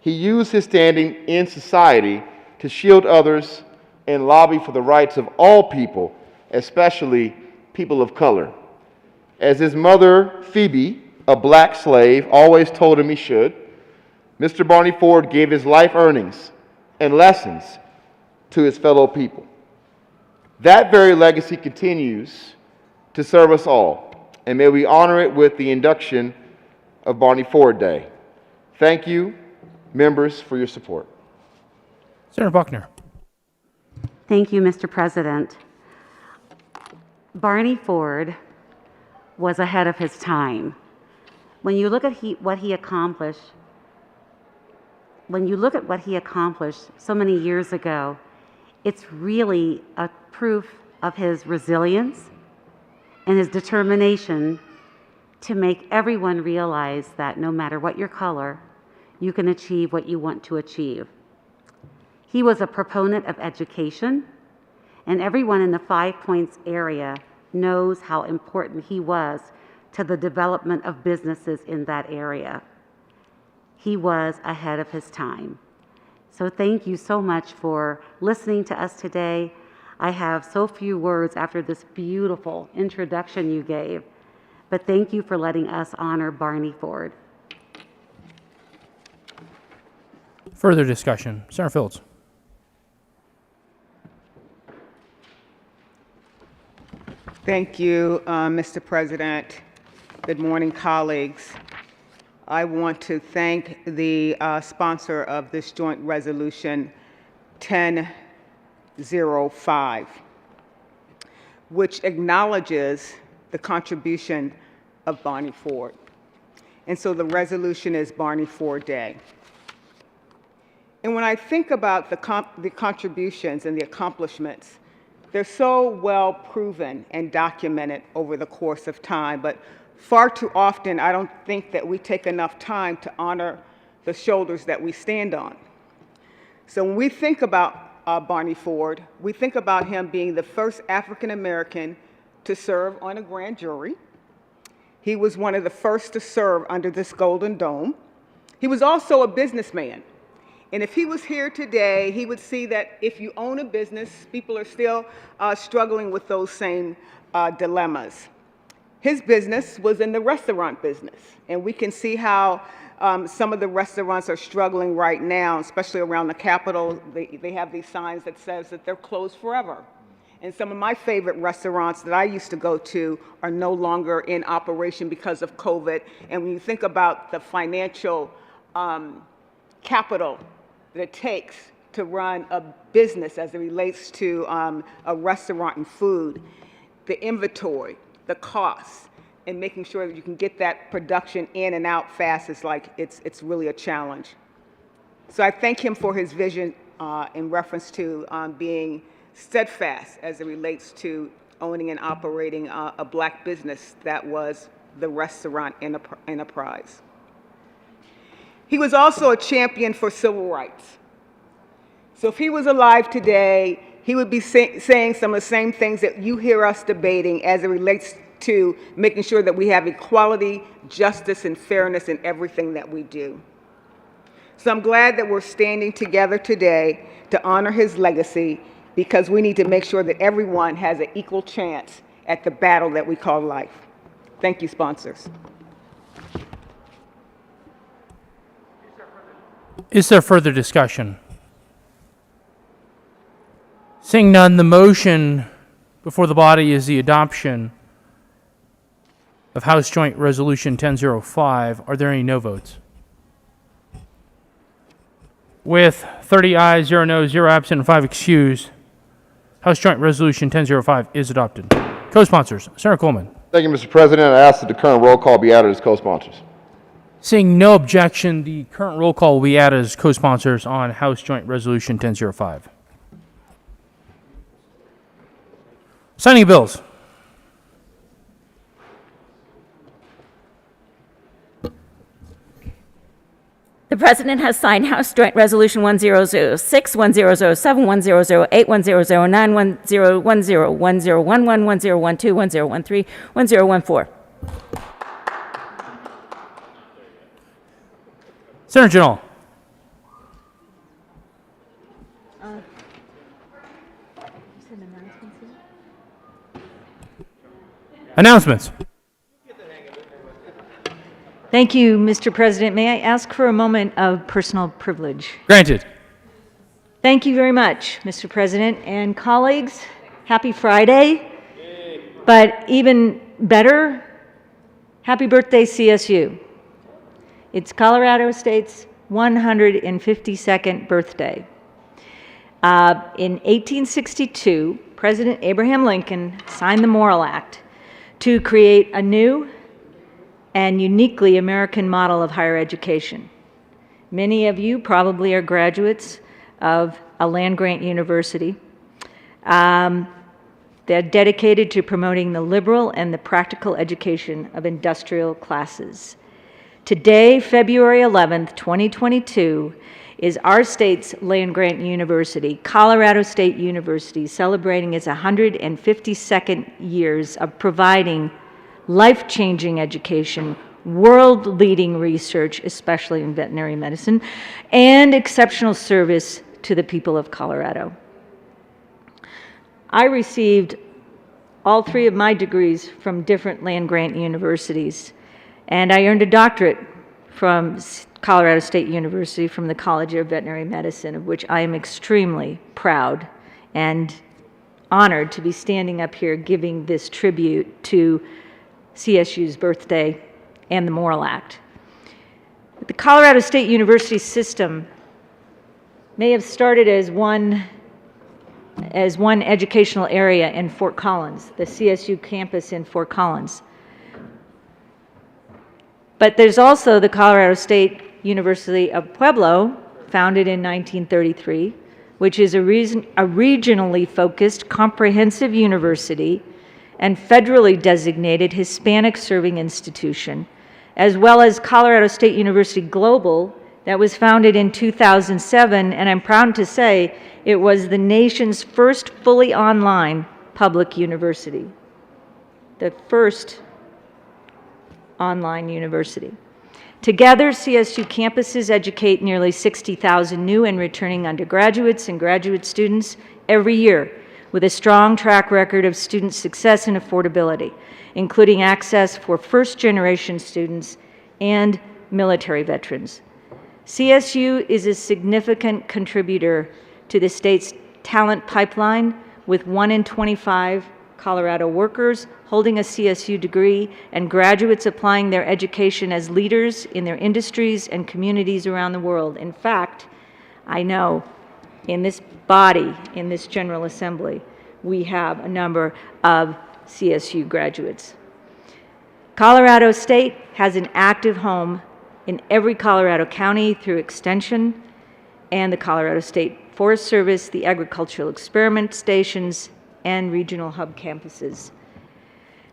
he used his standing in society to shield others and lobby for the rights of all people, especially people of color. As his mother, Phoebe, a Black slave, always told him he should, Mr. Barney Ford gave his life earnings and lessons to his fellow people. That very legacy continues to serve us all, and may we honor it with the induction of Barney Ford Day. Thank you, members, for your support. Senator Buckner. Thank you, Mr. President. Barney Ford was ahead of his time. When you look at what he accomplished so many years ago, it's really a proof of his resilience and his determination to make everyone realize that no matter what your color, you can achieve what you want to achieve. He was a proponent of education and everyone in the Five Points area knows how important he was to the development of businesses in that area. He was ahead of his time. So thank you so much for listening to us today. I have so few words after this beautiful introduction you gave, but thank you for letting us honor Barney Ford. Further discussion. Senator Fields. Thank you, Mr. President. Good morning, colleagues. I want to thank the sponsor of this joint resolution 1005, which acknowledges the contribution of Barney Ford. And so the resolution is Barney Ford Day. And when I think about the contributions and the accomplishments, they're so well proven and documented over the course of time, but far too often I don't think that we take enough time to honor the shoulders that we stand on. So when we think about Barney Ford, we think about him being the first African American to serve on a grand jury. He was one of the first to serve under this Golden Dome. He was also a businessman. And if he was here today, he would see that if you own a business, people are still struggling with those same dilemmas. His business was in the restaurant business, and we can see how some of the restaurants are struggling right now, especially around the Capitol. They have these signs that says that they're closed forever. And some of my favorite restaurants that I used to go to are no longer in operation because of COVID. And when you think about the financial capital that it takes to run a business as it relates to a restaurant and food, the inventory, the costs, and making sure that you can get that production in and out fast is like, it's really a challenge. So I thank him for his vision in reference to being steadfast as it relates to owning and operating a Black business that was the restaurant enterprise. He was also a champion for civil rights. So if he was alive today, he would be saying some of the same things that you hear us debating as it relates to making sure that we have equality, justice, and fairness in everything that we do. So I'm glad that we're standing together today to honor his legacy, because we need to make sure that everyone has an equal chance at the battle that we call life. Thank you, sponsors. Is there further discussion? Seeing none, the motion before the body is the adoption of House Joint Resolution 1005. Are there any no votes? With 30 ayes, 0 noes, 0 absent, and 5 excused, House Joint Resolution 1005 is adopted. Co-sponsors, Senator Coleman. Thank you, Mr. President. I ask that the current roll call be added as co-sponsors. Seeing no objection, the current roll call will be added as co-sponsors on House Joint Resolution 1005. Signing of bills. The President has signed House Joint Resolution 1006, 1007, 1008, 1009, 1010, 1011, 1012, 1013, 1014. Senator General. Announcements. Thank you, Mr. President. May I ask for a moment of personal privilege? Granted. Thank you very much, Mr. President. And colleagues, happy Friday. But even better, happy birthday, CSU. It's Colorado State's 152nd birthday. In 1862, President Abraham Lincoln signed the Morrill Act to create a new and uniquely American model of higher education. Many of you probably are graduates of a land-grant university. They're dedicated to promoting the liberal and the practical education of industrial classes. Today, February 11th, 2022, is our state's land-grant university, Colorado State University, celebrating its 152nd years of providing life-changing education, world-leading research, especially in veterinary medicine, and exceptional service to the people of Colorado. I received all three of my degrees from different land-grant universities, and I earned a doctorate from Colorado State University from the College of Veterinary Medicine, of which I am extremely proud and honored to be standing up here giving this tribute to CSU's birthday and the Morrill Act. The Colorado State University system may have started as one educational area in Fort Collins, the CSU campus in Fort Collins. But there's also the Colorado State University of Pueblo, founded in 1933, which is a regionally focused comprehensive university and federally designated Hispanic serving institution, as well as Colorado State University Global, that was founded in 2007, and I'm proud to say it was the nation's first fully online public university, the first online university. Together, CSU campuses educate nearly 60,000 new and returning undergraduates and graduate students every year, with a strong track record of student success and affordability, including access for first-generation students and military veterans. CSU is a significant contributor to the state's talent pipeline, with 1 in 25 Colorado workers holding a CSU degree and graduates applying their education as leaders in their industries and communities around the world. In fact, I know in this body, in this General Assembly, we have a number of CSU graduates. Colorado State has an active home in every Colorado county through Extension and the Colorado State Forest Service, the agricultural experiment stations, and regional hub campuses.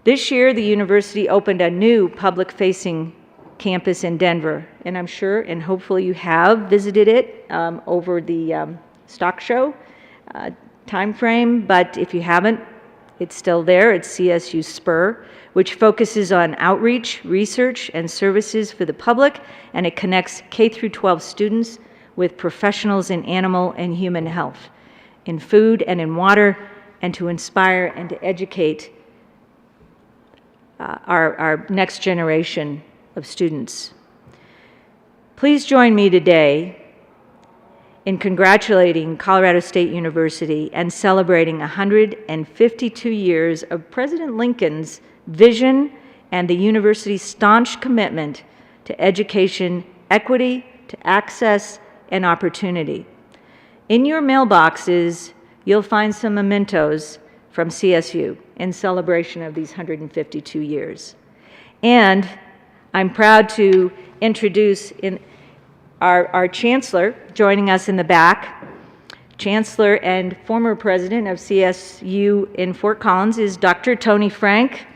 This year, the university opened a new public-facing campus in Denver, and I'm sure and hopefully you have visited it over the stock show time frame, but if you haven't, it's still there. It's CSU Spur, which focuses on outreach, research, and services for the public, and it connects K through 12 students with professionals in animal and human health, in food and in water, and to inspire and to educate our next generation of students. Please join me today in congratulating Colorado State University and celebrating 152 years of President Lincoln's vision and the university's staunch commitment to education, equity, to access, and opportunity. In your mailboxes, you'll find some mementos from CSU in celebration of these 152 years. And I'm proud to introduce our Chancellor joining us in the back. Chancellor and former president of CSU in Fort Collins is Dr. Tony Frank.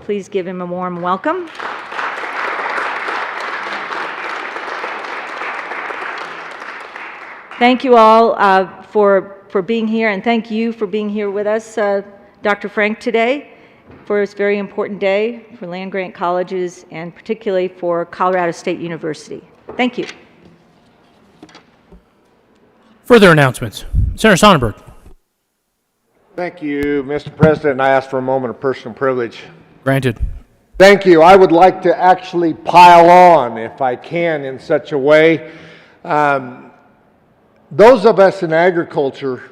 Please give him a warm welcome. Thank you all for being here, and thank you for being here with us, Dr. Frank, today for this very important day for land-grant colleges and particularly for Colorado State University. Thank you. Further announcements. Senator Sonnenberg. Thank you, Mr. President. I ask for a moment of personal privilege. Granted. Thank you. I would like to actually pile on, if I can, in such a way. Those of us in agriculture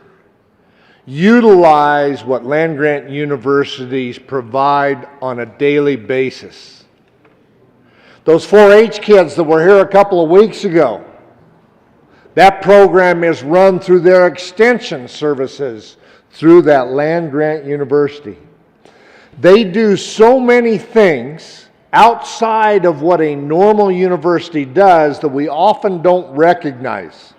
utilize what land-grant universities provide on a daily basis. Those 4-H kids that were here a couple of weeks ago, that program is run through their extension services through that land-grant university. They do so many things outside of what a normal university does that we often don't recognize.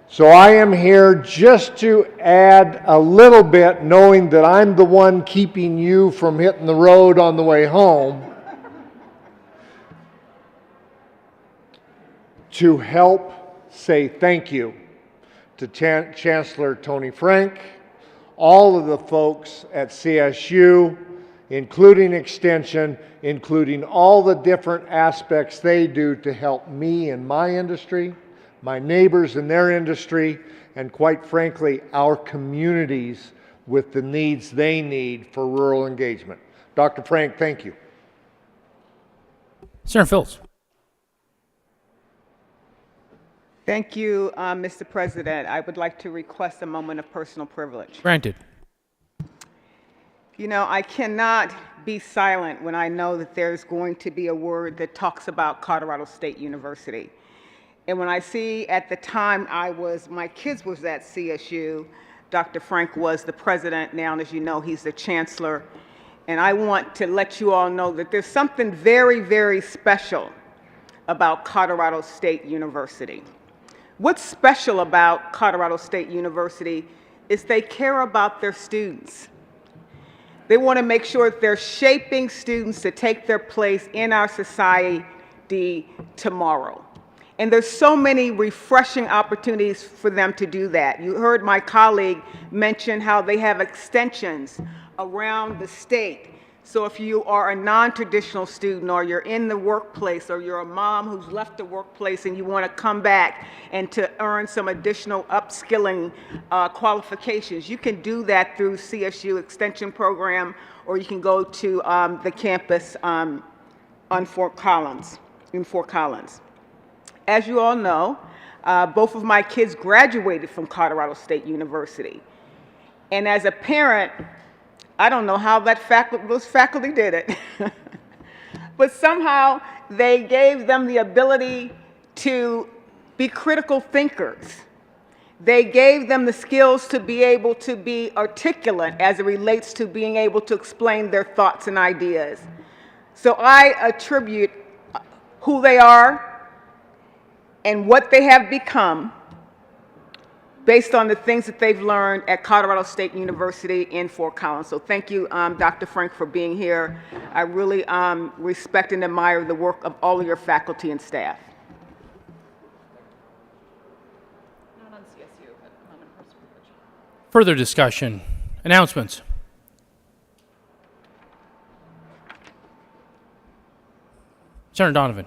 So I am here just to add a little bit, knowing that I'm the one keeping you from hitting the road on the way home. to help say thank you to Chancellor Tony Frank, all of the folks at CSU, including Extension, including all the different aspects they do to help me in my industry, my neighbors in their industry, and quite frankly, our communities with the needs they need for rural engagement. Dr. Frank, thank you. Senator Phillips. Thank you, Mr. President. I would like to request a moment of personal privilege. Granted. You know, I cannot be silent when I know that there's going to be a word that talks about Colorado State University. And when I see at the time my kids was at CSU, Dr. Frank was the president. Now, as you know, he's the chancellor. And I want to let you all know that there's something very, very special about Colorado State University. What's special about Colorado State University is they care about their students. They want to make sure that they're shaping students to take their place in our society tomorrow. And there's so many refreshing opportunities for them to do that. You heard my colleague mention how they have extensions around the state. So if you are a non-traditional student, or you're in the workplace, or you're a mom who's left the workplace and you want to come back and to earn some additional upskilling qualifications, you can do that through CSU Extension Program, or you can go to the campus in Fort Collins. As you all know, both of my kids graduated from Colorado State University. And as a parent, I don't know how those faculty did it, but somehow they gave them the ability to be critical thinkers. They gave them the skills to be able to be articulate as it relates to being able to explain their thoughts and ideas. So I attribute who they are and what they have become based on the things that they've learned at Colorado State University in Fort Collins. So thank you, Dr. Frank, for being here. I really respect and admire the work of all of your faculty and staff. Not on CSU, but not in personal privilege. Further discussion. Announcements. Senator Donovan.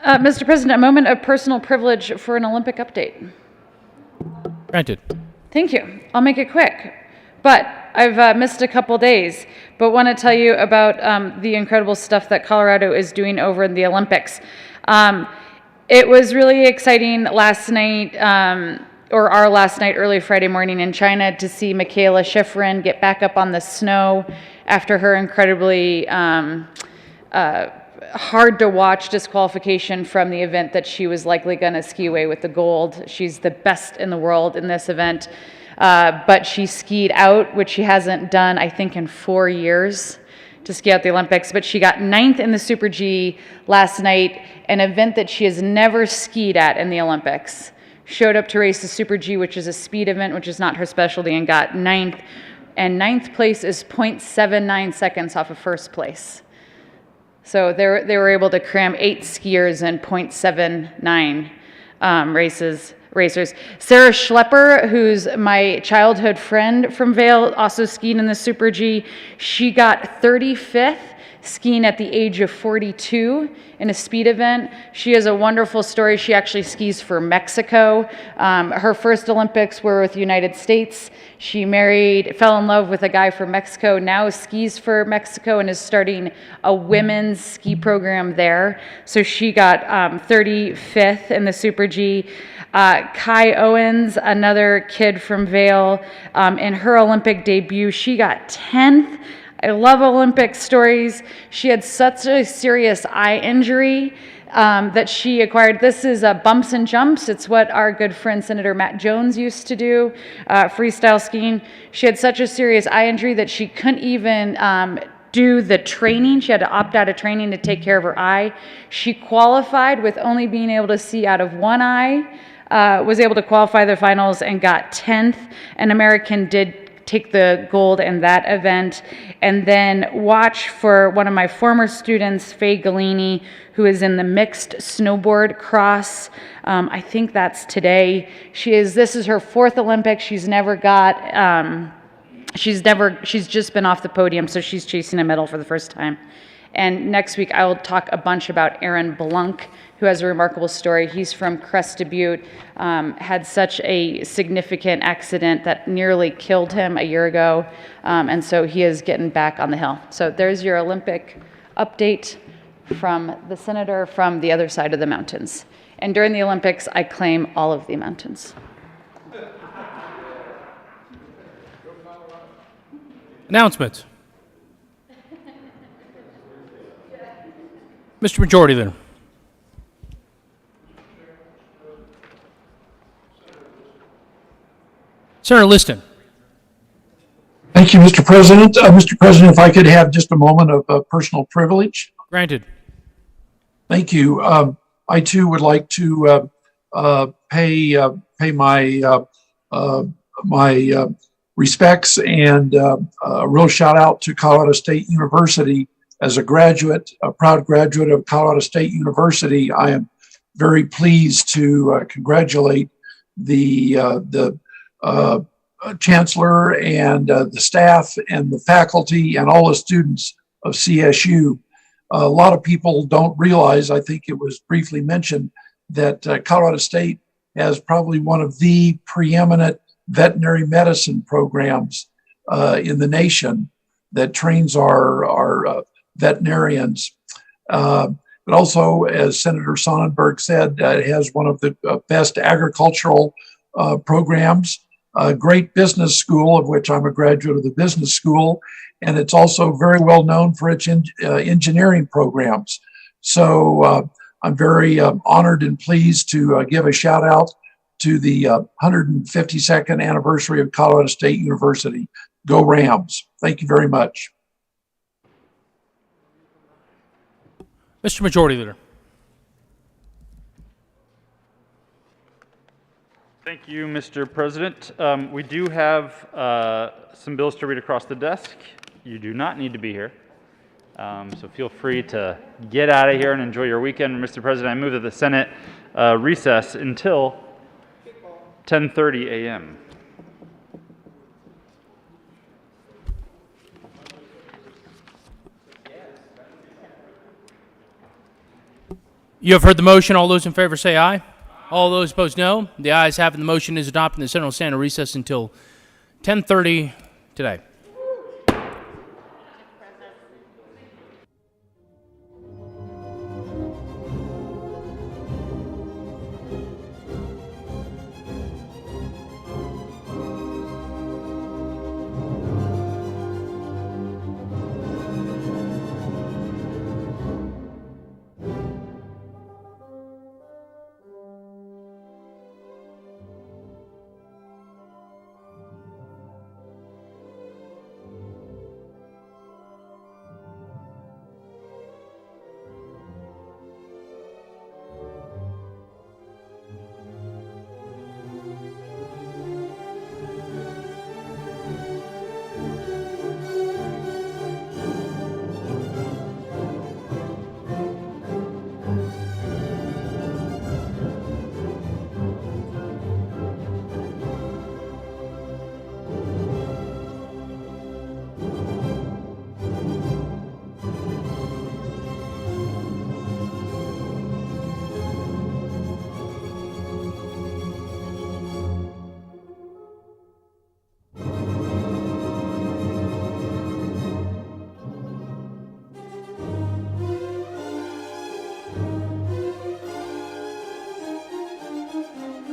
Mr. President, a moment of personal privilege for an Olympic update. Granted. Thank you. I'll make it quick. But I've missed a couple days, but want to tell you about the incredible stuff that Colorado is doing over in the Olympics. It was really exciting last night, or our last night, early Friday morning in China, to see Michaela Schifrin get back up on the snow after her incredibly hard to watch disqualification from the event that she was likely going to ski away with the gold. She's the best in the world in this event, but she skied out, which she hasn't done, I think, in 4 years to ski out the Olympics. But she got 9th in the Super G last night, an event that she has never skied at in the Olympics. Showed up to race the Super G, which is a speed event, which is not her specialty, and got 9th. And 9th place is 0.79 seconds off of first place. So they were able to cram 8 skiers in 0.79 racers. Sarah Schlepper, who's my childhood friend from Vail, also skied in the Super G. She got 35th skiing at the age of 42 in a speed event. She has a wonderful story. She actually skis for Mexico. Her first Olympics were with the United States. She fell in love with a guy from Mexico, now skis for Mexico and is starting a women's ski program there. So she got 35th in the Super G. Kai Owens, another kid from Vail, in her Olympic debut, she got 10th. I love Olympic stories. She had such a serious eye injury that she acquired. This is bumps and jumps. It's what our good friend Senator Matt Jones used to do, freestyle skiing. She had such a serious eye injury that she couldn't even do the training. She had to opt out of training to take care of her eye. She qualified with only being able to see out of one eye, was able to qualify the finals and got 10th. An American did take the gold in that event. And then watch for one of my former students, Faye Galini, who is in the mixed snowboard cross. I think that's today. This is her 4th Olympic. She's never got, she's just been off the podium, so she's chasing a medal for the first time. And next week, I will talk a bunch about Aaron Blunk, who has a remarkable story. He's from Crest Butte, had such a significant accident that nearly killed him a year ago, and so he is getting back on the hill. So there's your Olympic update from the senator from the other side of the mountains. And during the Olympics, I claim all of the mountains. Announcements. Mr. Majority Leader. Senator Liston. Thank you, Mr. President. Mr. President, if I could have just a moment of personal privilege. Granted. Thank you. I too would like to pay my my respects and a real shout out to Colorado State University. As a graduate, a proud graduate of Colorado State University, I am very pleased to congratulate the chancellor and the staff and the faculty and all the students of CSU. A lot of people don't realize, I think it was briefly mentioned, that Colorado State has probably one of the preeminent veterinary medicine programs in the nation that trains our veterinarians. But also, as Senator Sonnenberg said, it has one of the best agricultural programs, a great business school, of which I'm a graduate of the business school, and it's also very well known for its engineering programs. So I'm very honored and pleased to give a shout out to the 152nd anniversary of Colorado State University. Go Rams. Thank you very much. Mr. Majority Leader. Thank you, Mr. President. We do have some bills to read across the desk. You do not need to be here. So feel free to get out of here and enjoy your weekend. Mr. President, I move that the Senate recess until 10:30 a.m. You have heard the motion. All those in favor say aye. All those opposed, no. The ayes have it. The motion is adopted. The Senate will stand in recess until 10:30 today.